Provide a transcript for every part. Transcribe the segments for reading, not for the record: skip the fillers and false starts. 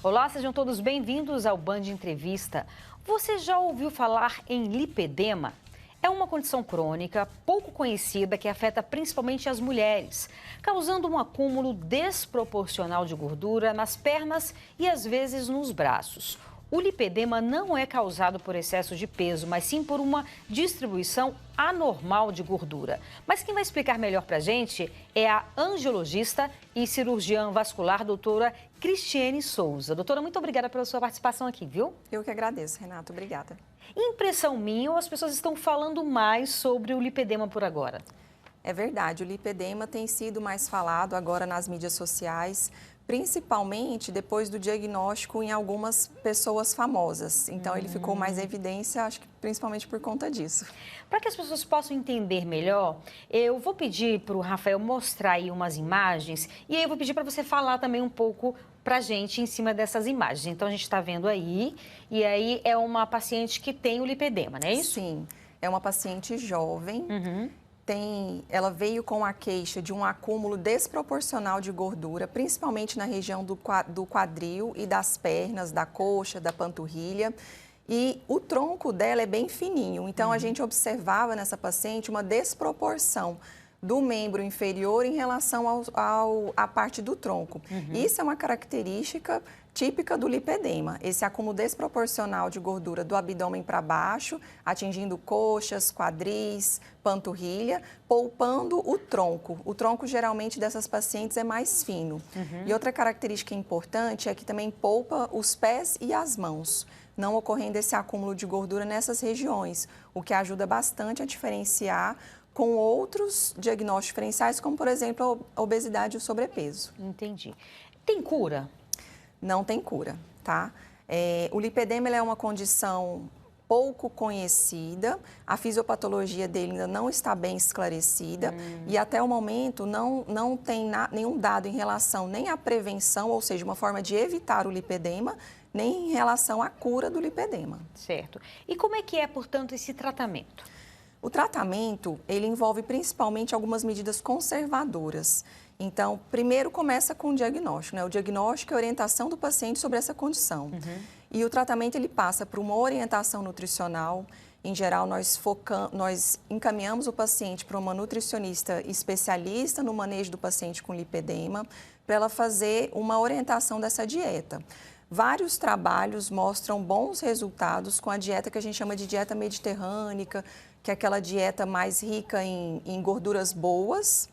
Olá, sejam todos bem-vindos ao Band Entrevista. Você já ouviu falar em lipedema? É uma condição crônica, pouco conhecida, que afeta principalmente as mulheres, causando um acúmulo desproporcional de gordura nas pernas e às vezes nos braços. O lipedema não é causado por excesso de peso, mas sim por uma distribuição anormal de gordura. Mas quem vai explicar melhor para a gente é a angiologista e cirurgiã vascular, doutora Cristiane Souza. Doutora, muito obrigada pela sua participação aqui, viu? Eu que agradeço, Renato. Obrigada. Impressão minha, ou as pessoas estão falando mais sobre o lipedema por agora? É verdade, o lipedema tem sido mais falado agora nas mídias sociais, principalmente depois do diagnóstico em algumas pessoas famosas. Então, ele ficou mais em evidência, acho que principalmente por conta disso. Para que as pessoas possam entender melhor, eu vou pedir para o Rafael mostrar aí umas imagens e aí eu vou pedir para você falar também um pouco para a gente em cima dessas imagens. Então, a gente está vendo aí, e aí é uma paciente que tem o lipedema, não é isso? Sim, é uma paciente jovem. Ela veio com a queixa de um acúmulo desproporcional de gordura, principalmente na região do quadril e das pernas, da coxa, da panturrilha. E o tronco dela é bem fininho, então a gente observava nessa paciente uma desproporção do membro inferior em relação à parte do tronco. Isso é uma característica típica do lipedema, esse acúmulo desproporcional de gordura do abdômen para baixo, atingindo coxas, quadris, panturrilha, poupando o tronco. O tronco, geralmente, dessas pacientes é mais fino. E outra característica importante é que também poupa os pés e as mãos, não ocorrendo esse acúmulo de gordura nessas regiões, o que ajuda bastante a diferenciar com outros diagnósticos diferenciais, como, por exemplo, a obesidade e o sobrepeso. Entendi. Tem cura? Não tem cura, tá? O lipedema é uma condição pouco conhecida, a fisiopatologia dele ainda não está bem esclarecida e até o momento não tem nenhum dado em relação nem à prevenção, ou seja, uma forma de evitar o lipedema, nem em relação à cura do lipedema. Certo. E como é que é, portanto, esse tratamento? O tratamento, ele envolve principalmente algumas medidas conservadoras. Então, primeiro começa com o diagnóstico, né? O diagnóstico é a orientação do paciente sobre essa condição. E o tratamento, ele passa por uma orientação nutricional. Em geral, nós encaminhamos o paciente para uma nutricionista especialista no manejo do paciente com lipedema, para ela fazer uma orientação dessa dieta. Vários trabalhos mostram bons resultados com a dieta que a gente chama de dieta mediterrânica, que é aquela dieta mais rica em gorduras boas,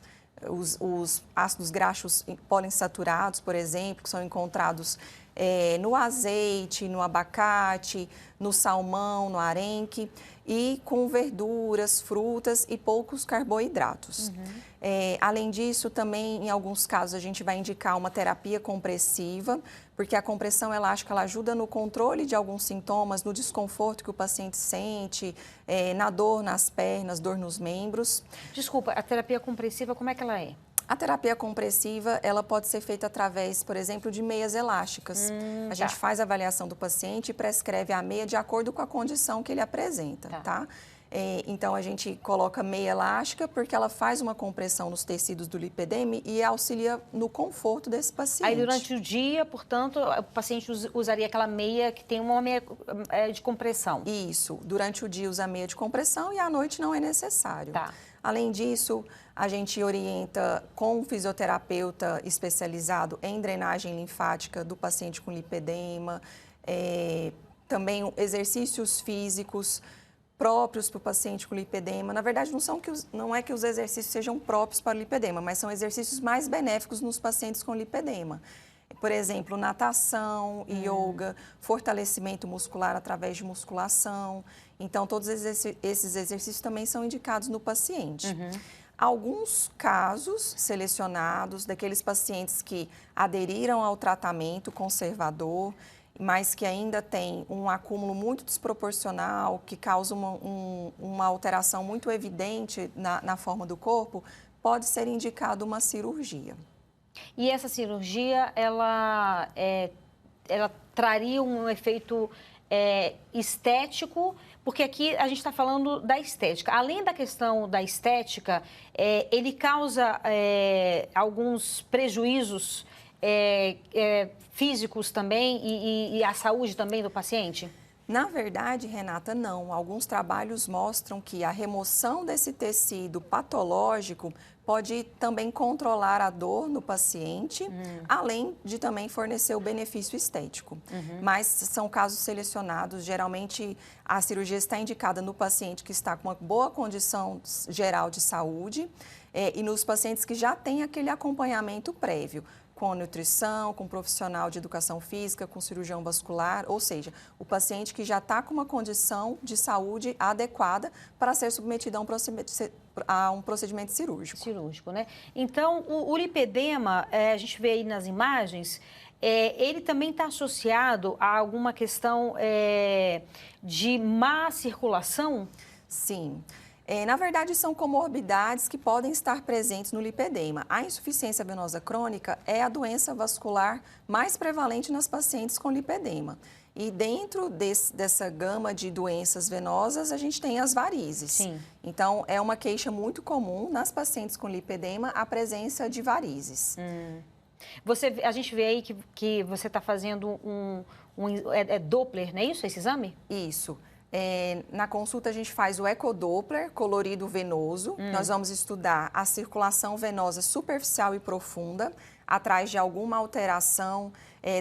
os ácidos graxos poliinsaturados, por exemplo, que são encontrados no azeite, no abacate, no salmão, no arenque, e com verduras, frutas e poucos carboidratos. Além disso, também, em alguns casos, a gente vai indicar uma terapia compressiva, porque a compressão elástica ela ajuda no controle de alguns sintomas, no desconforto que o paciente sente, na dor nas pernas, dor nos membros. Desculpa, a terapia compressiva, como é que ela é? A terapia compressiva, ela pode ser feita através, por exemplo, de meias elásticas. A gente faz a avaliação do paciente e prescreve a meia de acordo com a condição que ele apresenta, tá? Então, a gente coloca meia elástica porque ela faz uma compressão nos tecidos do lipedema e auxilia no conforto desse paciente. Aí, durante o dia, portanto, o paciente usaria aquela meia que tem uma meia de compressão? Isso. Durante o dia usa a meia de compressão e à noite não é necessário. Tá. Além disso, a gente orienta com um fisioterapeuta especializado em drenagem linfática do paciente com lipedema, também exercícios físicos próprios para o paciente com lipedema. Na verdade, não é que os exercícios sejam próprios para o lipedema, mas são exercícios mais benéficos nos pacientes com lipedema. Por exemplo, natação, yoga, fortalecimento muscular através de musculação. Então, todos esses exercícios também são indicados no paciente. Alguns casos selecionados daqueles pacientes que aderiram ao tratamento conservador, mas que ainda tem um acúmulo muito desproporcional, que causa uma alteração muito evidente na forma do corpo, pode ser indicado uma cirurgia. E essa cirurgia, ela traria um efeito estético, porque aqui a gente está falando da estética. Além da questão da estética, ele causa alguns prejuízos físicos também e a saúde também do paciente? Na verdade, Renata, não. Alguns trabalhos mostram que a remoção desse tecido patológico pode também controlar a dor no paciente, além de também fornecer o benefício estético. Mas são casos selecionados. Geralmente, a cirurgia está indicada no paciente que está com uma boa condição geral de saúde e nos pacientes que já têm aquele acompanhamento prévio, com nutrição, com profissional de educação física, com cirurgião vascular, ou seja, o paciente que já está com uma condição de saúde adequada para ser submetido a um procedimento cirúrgico. Cirúrgico, né? Então, o lipedema, a gente vê aí nas imagens, ele também está associado a alguma questão de má circulação? Sim. Na verdade, são comorbidades que podem estar presentes no lipedema. A insuficiência venosa crônica é a doença vascular mais prevalente nas pacientes com lipedema. E dentro dessa gama de doenças venosas, a gente tem as varizes. Sim. Então, é uma queixa muito comum nas pacientes com lipedema a presença de varizes. A gente vê aí que você está fazendo Doppler, não é isso, esse exame? Isso. Na consulta a gente faz o ecodoppler colorido venoso. Nós vamos estudar a circulação venosa superficial e profunda atrás de alguma alteração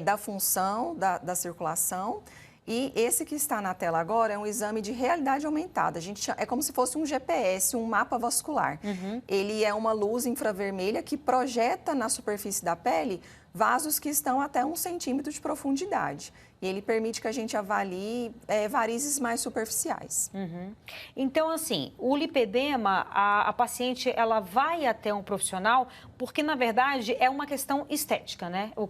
da função da circulação. E esse que está na tela agora é um exame de realidade aumentada. É como se fosse um GPS, um mapa vascular. Ele é uma luz infravermelha que projeta na superfície da pele vasos que estão até 1 centímetro de profundidade. E ele permite que a gente avalie varizes mais superficiais. Então, assim, o lipedema, a paciente, ela vai até um profissional porque, na verdade, é uma questão estética, né? O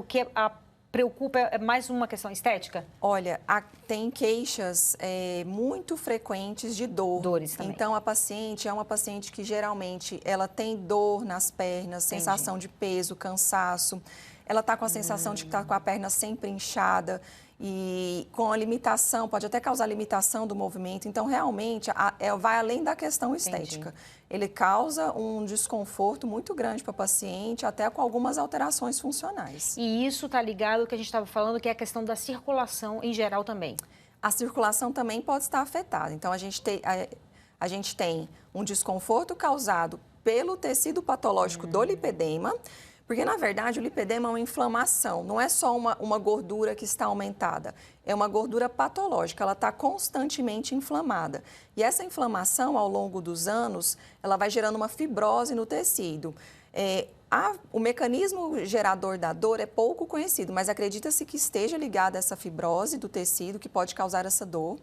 que a preocupa é mais uma questão estética? Olha, tem queixas muito frequentes de dor. Dores também. Então, a paciente é uma paciente que geralmente ela tem dor nas pernas, sensação de peso, cansaço. Ela está com a sensação de que está com a perna sempre inchada e com a limitação, pode até causar limitação do movimento. Então, realmente, vai além da questão estética. Entendi. Ele causa um desconforto muito grande para o paciente, até com algumas alterações funcionais. E isso está ligado ao que a gente estava falando, que é a questão da circulação em geral também. A circulação também pode estar afetada. Então, a gente tem um desconforto causado pelo tecido patológico do lipedema, porque, na verdade, o lipedema é uma inflamação, não é só uma gordura que está aumentada, é uma gordura patológica, ela está constantemente inflamada. E essa inflamação, ao longo dos anos, ela vai gerando uma fibrose no tecido. O mecanismo gerador da dor é pouco conhecido, mas acredita-se que esteja ligado a essa fibrose do tecido que pode causar essa dor.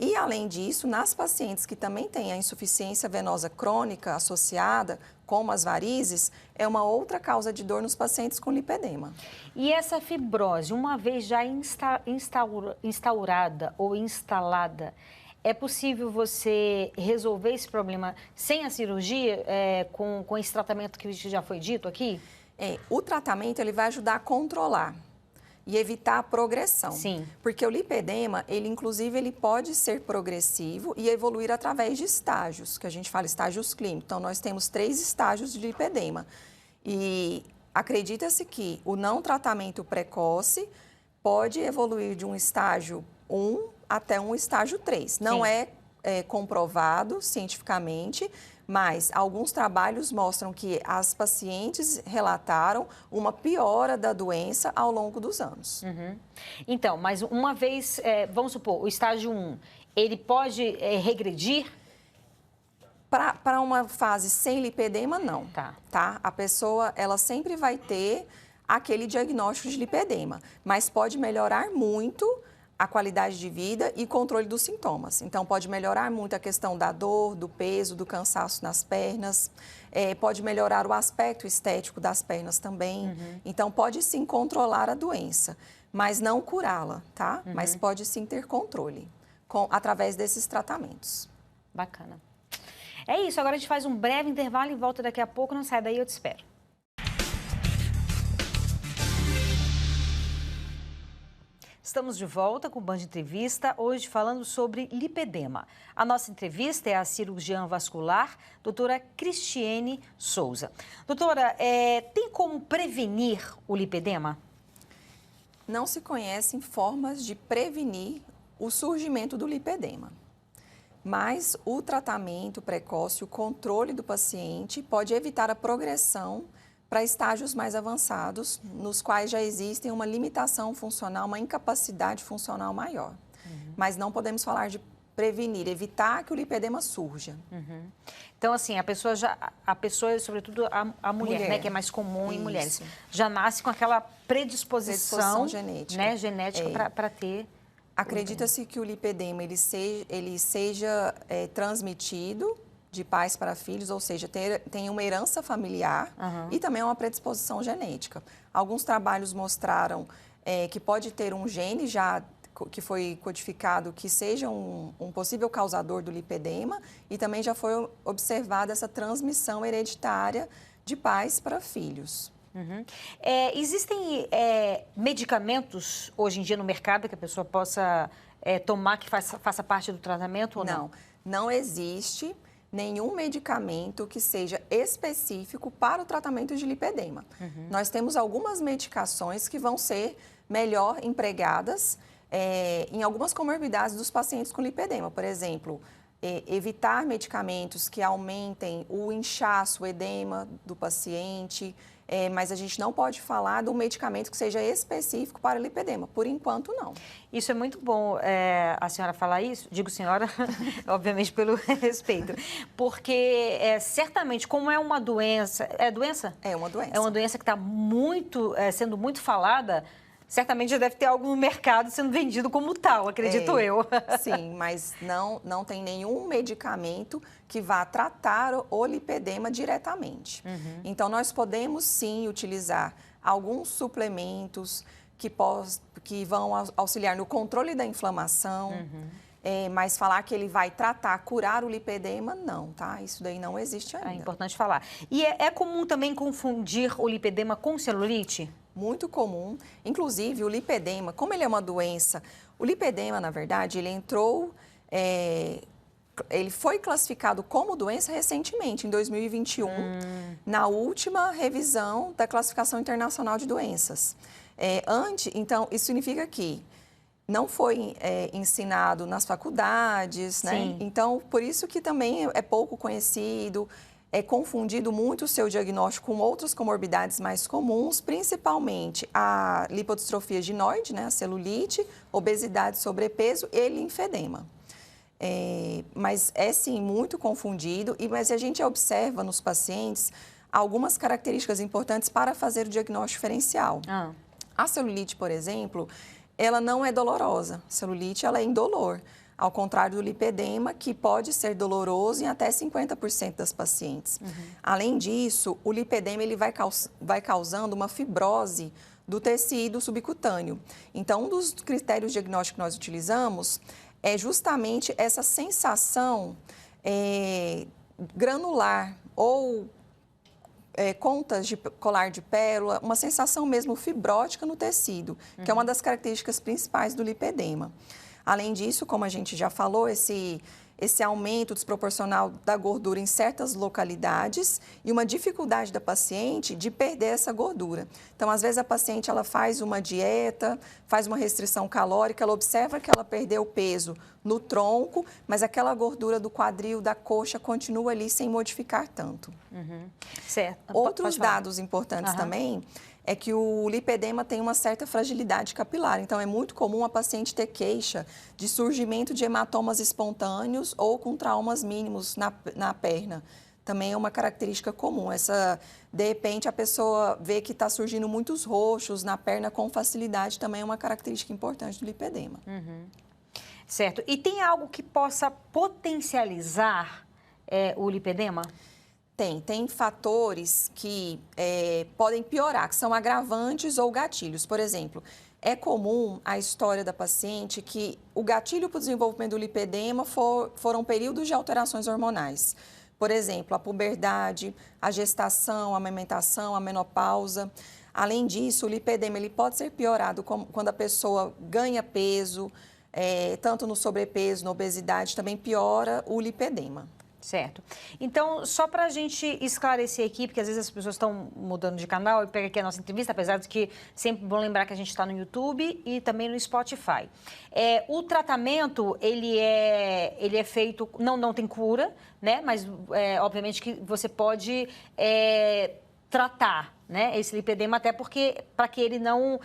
E, além disso, nas pacientes que também têm a insuficiência venosa crônica associada, como as varizes, é uma outra causa de dor nos pacientes com lipedema. E essa fibrose, uma vez já instaurada ou instalada, é possível você resolver esse problema sem a cirurgia, com esse tratamento que já foi dito aqui? O tratamento ele vai ajudar a controlar e evitar a progressão. Sim. Porque o lipedema, ele pode ser progressivo e evoluir através de estágios, que a gente fala estágios clínicos. Então, nós temos 3 estágios de lipedema. E acredita-se que o não tratamento precoce pode evoluir de um estágio 1 até um estágio 3. Não é comprovado cientificamente, mas alguns trabalhos mostram que as pacientes relataram uma piora da doença ao longo dos anos. Então, mas uma vez, vamos supor, o estágio 1, ele pode regredir? Para uma fase sem lipedema, não. Tá. A pessoa, ela sempre vai ter aquele diagnóstico de lipedema, mas pode melhorar muito a qualidade de vida e controle dos sintomas. Então, pode melhorar muito a questão da dor, do peso, do cansaço nas pernas, pode melhorar o aspecto estético das pernas também. Então, pode sim controlar a doença, mas não curá-la, tá? Mas pode sim ter controle através desses tratamentos. Bacana. É isso, agora a gente faz um breve intervalo e volta daqui a pouco. Não sai daí, eu te espero. Estamos de volta com o Band Entrevista, hoje falando sobre lipedema. A nossa entrevista é a cirurgiã vascular, doutora Cristiene Souza. Doutora, tem como prevenir o lipedema? Não se conhecem formas de prevenir o surgimento do lipedema, mas o tratamento precoce, o controle do paciente pode evitar a progressão para estágios mais avançados, nos quais já existem uma limitação funcional, uma incapacidade funcional maior. Mas não podemos falar de prevenir, evitar que o lipedema surja. Então, assim, a pessoa, sobretudo a mulher, né, que é mais comum em mulheres, já nasce com aquela predisposição genética, né, genética para ter... Acredita-se que o lipedema ele seja transmitido de pais para filhos, ou seja, tem uma herança familiar e também uma predisposição genética. Alguns trabalhos mostraram que pode ter um gene já que foi codificado que seja um possível causador do lipedema e também já foi observada essa transmissão hereditária de pais para filhos. Existem medicamentos hoje em dia no mercado que a pessoa possa tomar que faça parte do tratamento ou não? Não existe nenhum medicamento que seja específico para o tratamento de lipedema. Nós temos algumas medicações que vão ser melhor empregadas em algumas comorbidades dos pacientes com lipedema. Por exemplo, evitar medicamentos que aumentem o inchaço, o edema do paciente, mas a gente não pode falar de um medicamento que seja específico para lipedema. Por enquanto, não. Isso é muito bom a senhora falar isso, digo senhora, obviamente pelo respeito, porque certamente, como é uma doença... É doença? É uma doença. É uma doença que está sendo muito falada, certamente já deve ter algo no mercado sendo vendido como tal, acredito eu. Sim, mas não tem nenhum medicamento que vá tratar o lipedema diretamente. Então, nós podemos sim utilizar alguns suplementos que vão auxiliar no controle da inflamação, mas falar que ele vai tratar, curar o lipedema, não, tá? Isso daí não existe ainda. É importante falar. E é comum também confundir o lipedema com celulite? Muito comum. Inclusive, o lipedema, como ele é uma doença, o lipedema, na verdade, ele foi classificado como doença recentemente, em 2021, na última revisão da Classificação Internacional de Doenças. Então, isso significa que não foi ensinado nas faculdades, né? Então, por isso que também é pouco conhecido, é confundido muito o seu diagnóstico com outras comorbidades mais comuns, principalmente a lipodistrofia ginoide, né, a celulite, obesidade, sobrepeso e linfedema. Mas é sim muito confundido, mas a gente observa nos pacientes algumas características importantes para fazer o diagnóstico diferencial. A celulite, por exemplo, ela não é dolorosa. A celulite, ela é indolor. Ao contrário do lipedema, que pode ser doloroso em até 50% das pacientes. Além disso, o lipedema ele vai causando uma fibrose do tecido subcutâneo. Então, um dos critérios diagnósticos que nós utilizamos é justamente essa sensação granular ou contas de colar de pérola, uma sensação mesmo fibrótica no tecido, que é uma das características principais do lipedema. Além disso, como a gente já falou, esse aumento desproporcional da gordura em certas localidades e uma dificuldade da paciente de perder essa gordura. Então, às vezes, a paciente ela faz uma dieta, faz uma restrição calórica, ela observa que ela perdeu peso no tronco, mas aquela gordura do quadril, da coxa, continua ali sem modificar tanto. Certo. Outros dados importantes também é que o lipedema tem uma certa fragilidade capilar. Então, é muito comum a paciente ter queixa de surgimento de hematomas espontâneos ou com traumas mínimos na perna. Também é uma característica comum. De repente, a pessoa vê que está surgindo muitos roxos na perna com facilidade, também é uma característica importante do lipedema. Certo. E tem algo que possa potencializar o lipedema? Tem fatores que podem piorar, que são agravantes ou gatilhos. Por exemplo, é comum a história da paciente que o gatilho para o desenvolvimento do lipedema foram períodos de alterações hormonais. Por exemplo, a puberdade, a gestação, a amamentação, a menopausa. Além disso, o lipedema ele pode ser piorado quando a pessoa ganha peso, tanto no sobrepeso, na obesidade, também piora o lipedema. Certo. Então, só para a gente esclarecer aqui, porque às vezes as pessoas estão mudando de canal e pega aqui a nossa entrevista, apesar de que sempre bom lembrar que a gente está no YouTube e também no Spotify. O tratamento, ele é feito, não tem cura, né? Mas, obviamente, que você pode tratar, né, esse lipedema, até porque, para que ele não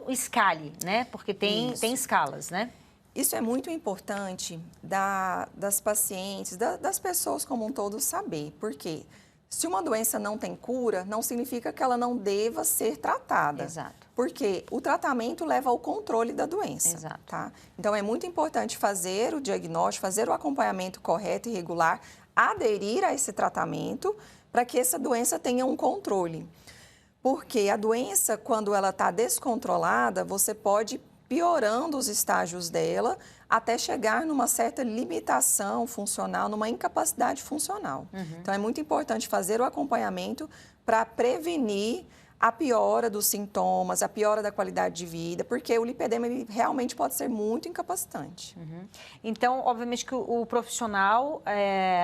escale, né? Porque tem escalas, né? Isso é muito importante das pacientes, das pessoas como um todo saber, porque se uma doença não tem cura, não significa que ela não deva ser tratada. Exato. Porque o tratamento leva ao controle da doença. Exato. Tá? Então, é muito importante fazer o diagnóstico, fazer o acompanhamento correto e regular, aderir a esse tratamento para que essa doença tenha um controle. Porque a doença, quando ela está descontrolada, você pode piorando os estágios dela até chegar numa certa limitação funcional, numa incapacidade funcional. Então, é muito importante fazer o acompanhamento para prevenir a piora dos sintomas, a piora da qualidade de vida, porque o lipedema ele realmente pode ser muito incapacitante. Então, obviamente que o profissional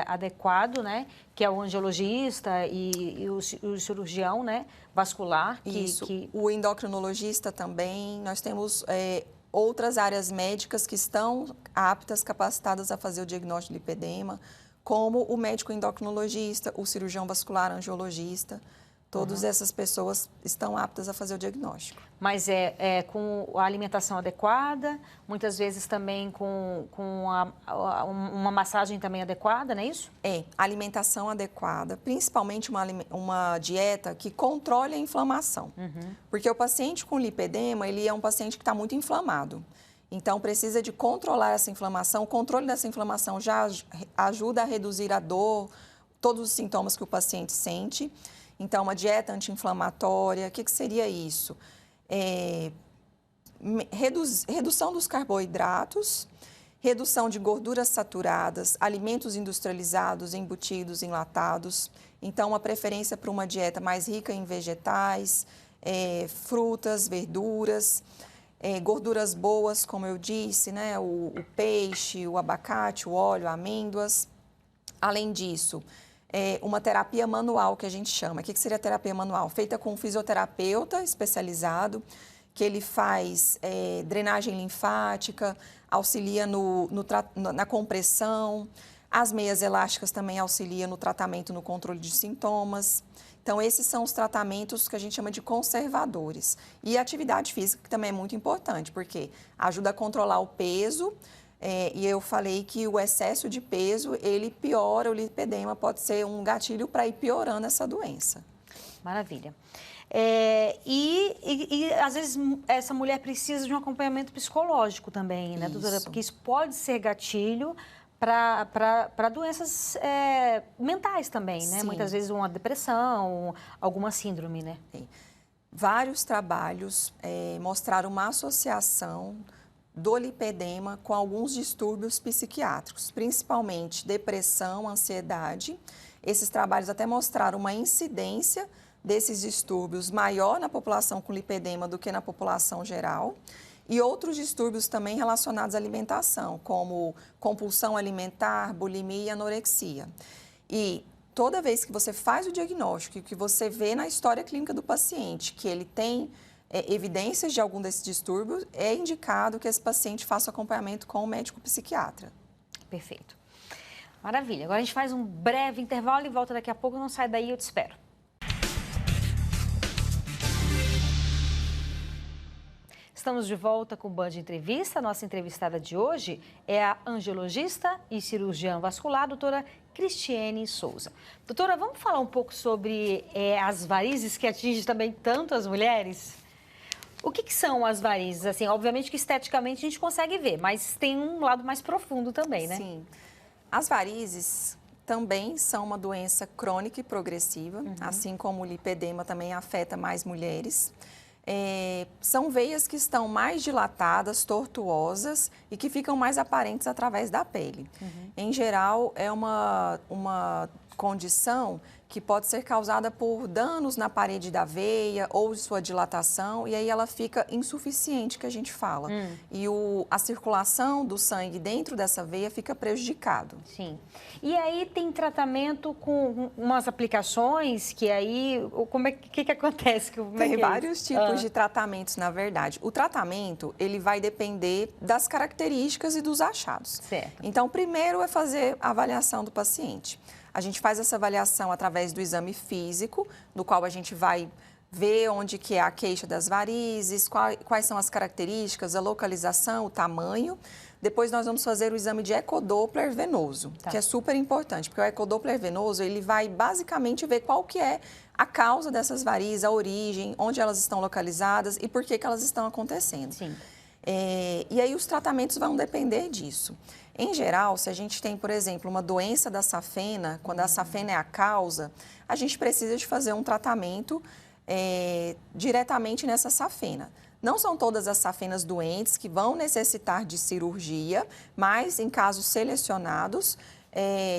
adequado, né, que é o angiologista e o cirurgião, né, vascular. Isso, o endocrinologista também. Nós temos outras áreas médicas que estão aptas, capacitadas a fazer o diagnóstico de lipedema, como o médico endocrinologista, o cirurgião vascular angiologista. Todas essas pessoas estão aptas a fazer o diagnóstico. Mas com a alimentação adequada, muitas vezes também com uma massagem também adequada, não é isso? Alimentação adequada, principalmente uma dieta que controle a inflamação. Porque o paciente com lipedema, ele é um paciente que está muito inflamado. Então, precisa de controlar essa inflamação. O controle dessa inflamação já ajuda a reduzir a dor, todos os sintomas que o paciente sente. Então, uma dieta anti-inflamatória, o que seria isso? Redução dos carboidratos, redução de gorduras saturadas, alimentos industrializados, embutidos, enlatados. Então, uma preferência para uma dieta mais rica em vegetais, frutas, verduras, gorduras boas, como eu disse, né? O peixe, o abacate, o óleo, amêndoas. Além disso, uma terapia manual, que a gente chama. O que seria terapia manual? Feita com um fisioterapeuta especializado, que ele faz drenagem linfática, auxilia na compressão. As meias elásticas também auxiliam no tratamento, no controle de sintomas. Então, esses são os tratamentos que a gente chama de conservadores. E a atividade física, que também é muito importante, porque ajuda a controlar o peso. E eu falei que o excesso de peso, ele piora o lipedema, pode ser um gatilho para ir piorando essa doença. Maravilha. Às vezes, essa mulher precisa de um acompanhamento psicológico também, né, doutora? Isso. Porque isso pode ser gatilho para doenças mentais também, né? Sim. Muitas vezes uma depressão, alguma síndrome, né? Vários trabalhos mostraram uma associação do lipedema com alguns distúrbios psiquiátricos, principalmente depressão, ansiedade. Esses trabalhos até mostraram uma incidência desses distúrbios maior na população com lipedema do que na população geral. E outros distúrbios também relacionados à alimentação, como compulsão alimentar, bulimia e anorexia. E toda vez que você faz o diagnóstico e que você vê na história clínica do paciente que ele tem evidências de algum desses distúrbios, é indicado que esse paciente faça acompanhamento com o médico psiquiatra. Perfeito. Maravilha. Agora a gente faz um breve intervalo e volta daqui a pouco. Não sai daí, eu te espero. Estamos de volta com o Band Entrevista. Nossa entrevistada de hoje é a angiologista e cirurgiã vascular, doutora Cristiane Souza. Doutora, vamos falar um pouco sobre as varizes que atingem também tanto as mulheres? O que são as varizes? Assim, obviamente que esteticamente a gente consegue ver, mas tem um lado mais profundo também, né? Sim. As varizes também são uma doença crônica e progressiva, assim como o lipedema também afeta mais mulheres. São veias que estão mais dilatadas, tortuosas e que ficam mais aparentes através da pele. Em geral, é uma condição que pode ser causada por danos na parede da veia ou de sua dilatação, e aí ela fica insuficiente, que a gente fala. E a circulação do sangue dentro dessa veia fica prejudicado. Sim. E aí tem tratamento com umas aplicações que aí, como é que acontece? Tem vários tipos de tratamentos, na verdade. O tratamento, ele vai depender das características e dos achados. Certo. Então, primeiro é fazer a avaliação do paciente. A gente faz essa avaliação através do exame físico, no qual a gente vai ver onde que é a queixa das varizes, quais são as características, a localização, o tamanho. Depois nós vamos fazer o exame de ecodoppler venoso, que é super importante, porque o ecodoppler venoso, ele vai basicamente ver qual que é a causa dessas varizes, a origem, onde elas estão localizadas e por que elas estão acontecendo. Sim. E aí os tratamentos vão depender disso. Em geral, se a gente tem, por exemplo, uma doença da safena, quando a safena é a causa, a gente precisa de fazer um tratamento diretamente nessa safena. Não são todas as safenas doentes que vão necessitar de cirurgia, mas em casos selecionados,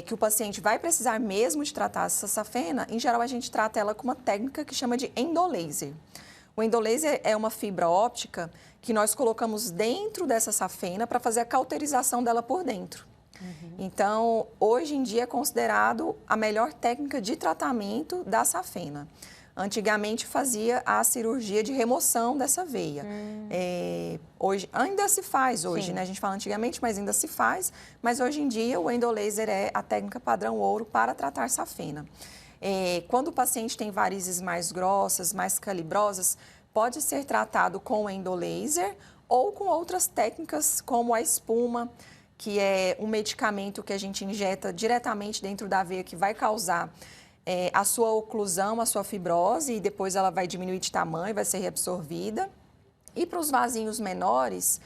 que o paciente vai precisar mesmo de tratar essa safena, em geral a gente trata ela com uma técnica que chama de endolaser. O endolaser é uma fibra óptica que nós colocamos dentro dessa safena para fazer a cauterização dela por dentro. Então, hoje em dia é considerado a melhor técnica de tratamento da safena. Antigamente fazia a cirurgia de remoção dessa veia. Hoje ainda se faz hoje, né? A gente fala antigamente, mas ainda se faz. Mas hoje em dia o endolaser é a técnica padrão ouro para tratar safena. Quando o paciente tem varizes mais grossas, mais calibrosas, pode ser tratado com endolaser ou com outras técnicas como a espuma, que é um medicamento que a gente injeta diretamente dentro da veia que vai causar a sua oclusão, a sua fibrose, e depois ela vai diminuir de tamanho, vai ser reabsorvida. E para os vasinhos menores,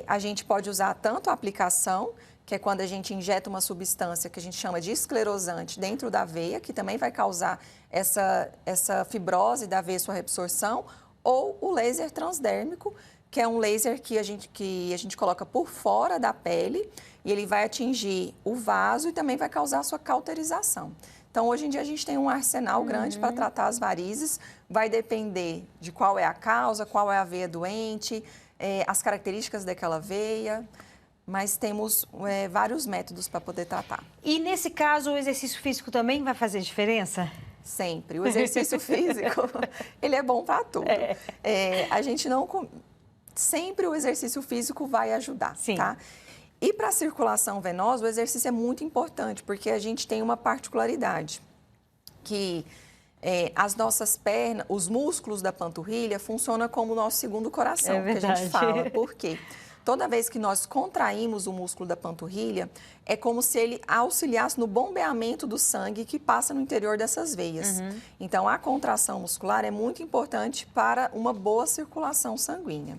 a gente pode usar tanto a aplicação, que é quando a gente injeta uma substância que a gente chama de esclerosante dentro da veia, que também vai causar essa fibrose da veia, sua reabsorção, ou o laser transdérmico, que é um laser que a gente coloca por fora da pele e ele vai atingir o vaso e também vai causar a sua cauterização. Então, hoje em dia, a gente tem um arsenal grande para tratar as varizes, vai depender de qual é a causa, qual é a veia doente, as características daquela veia. Mas temos vários métodos para poder tratar. E nesse caso, o exercício físico também vai fazer diferença? Sempre. O exercício físico, ele é bom para tudo. A gente não... Sempre o exercício físico vai ajudar, tá? E para a circulação venosa, o exercício é muito importante, porque a gente tem uma particularidade, que as nossas pernas, os músculos da panturrilha funcionam como o nosso segundo coração, que a gente fala. Por quê? Toda vez que nós contraímos o músculo da panturrilha, é como se ele auxiliasse no bombeamento do sangue que passa no interior dessas veias. Então, a contração muscular é muito importante para uma boa circulação sanguínea.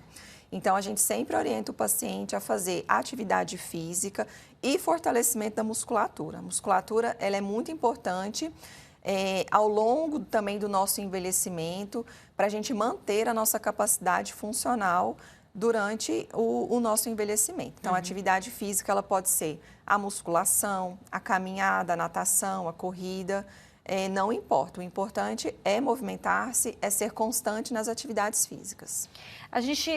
Então, a gente sempre orienta o paciente a fazer atividade física e fortalecimento da musculatura. A musculatura, ela é muito importante ao longo também do nosso envelhecimento, para a gente manter a nossa capacidade funcional durante o nosso envelhecimento. Então, a atividade física, ela pode ser a musculação, a caminhada, a natação, a corrida, não importa. O importante é movimentar-se, é ser constante nas atividades físicas. A gente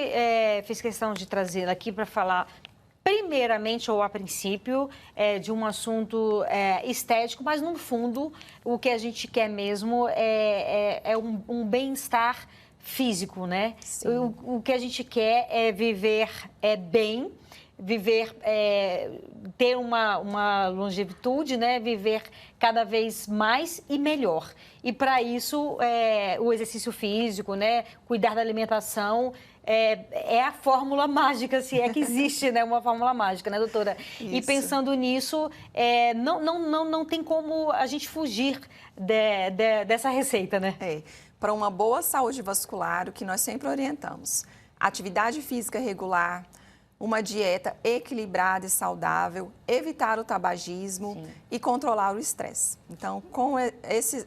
fez questão de trazer aqui para falar, primeiramente ou a princípio, de um assunto estético, mas no fundo o que a gente quer mesmo é um bem-estar físico, né? O que a gente quer é viver bem, viver, ter uma longevidade, né? Viver cada vez mais e melhor. E para isso, o exercício físico, né? Cuidar da alimentação é a fórmula mágica, se é que existe, né? Uma fórmula mágica, né, doutora? Isso. E pensando nisso, não tem como a gente fugir dessa receita, né? Para uma boa saúde vascular, o que nós sempre orientamos: atividade física regular, uma dieta equilibrada e saudável, evitar o tabagismo e controlar o estresse. Então,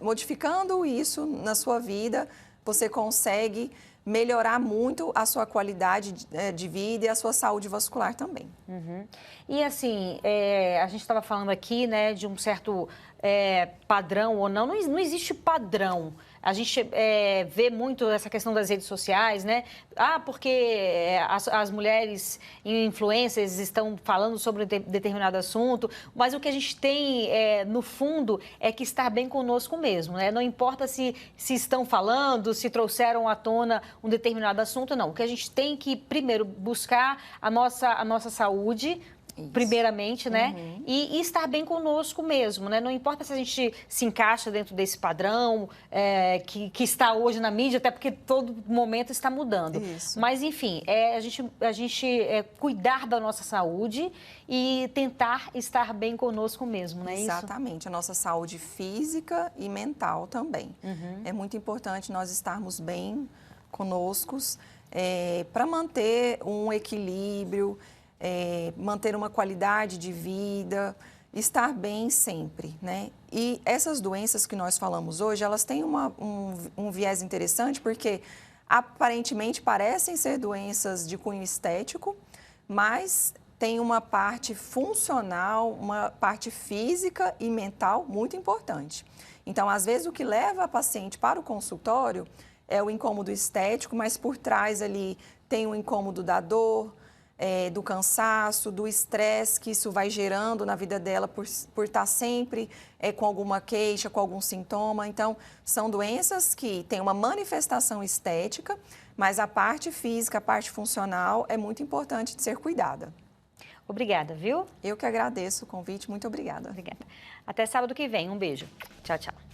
modificando isso na sua vida, você consegue melhorar muito a sua qualidade de vida e a sua saúde vascular também. E assim, a gente estava falando aqui, né, de um certo padrão ou não, não existe padrão. A gente vê muito essa questão das redes sociais, né? Porque as mulheres influencers estão falando sobre determinado assunto, mas o que a gente tem, no fundo, é que estar bem conosco mesmo, né? Não importa se estão falando, se trouxeram à tona um determinado assunto, não. O que a gente tem que, primeiro, buscar a nossa saúde, isso. Primeiramente, né? E estar bem conosco mesmo, né? Não importa se a gente se encaixa dentro desse padrão que está hoje na mídia, até porque todo momento está mudando. Isso. Mas, enfim, a gente cuidar da nossa saúde e tentar estar bem conosco mesmo, não é isso? Exatamente. A nossa saúde física e mental também. É muito importante nós estarmos bem conosco para manter um equilíbrio, manter uma qualidade de vida, estar bem sempre, né? E essas doenças que nós falamos hoje, elas têm um viés interessante porque aparentemente parecem ser doenças de cunho estético, mas tem uma parte funcional, uma parte física e mental muito importante. Então, às vezes, o que leva a paciente para o consultório é o incômodo estético, mas por trás ali tem o incômodo da dor, do cansaço, do estresse que isso vai gerando na vida dela por estar sempre com alguma queixa, com algum sintoma. Então, são doenças que têm uma manifestação estética, mas a parte física, a parte funcional é muito importante de ser cuidada. Obrigada, viu? Eu que agradeço o convite, muito obrigada. Obrigada. Até sábado que vem, um beijo. Tchau, tchau.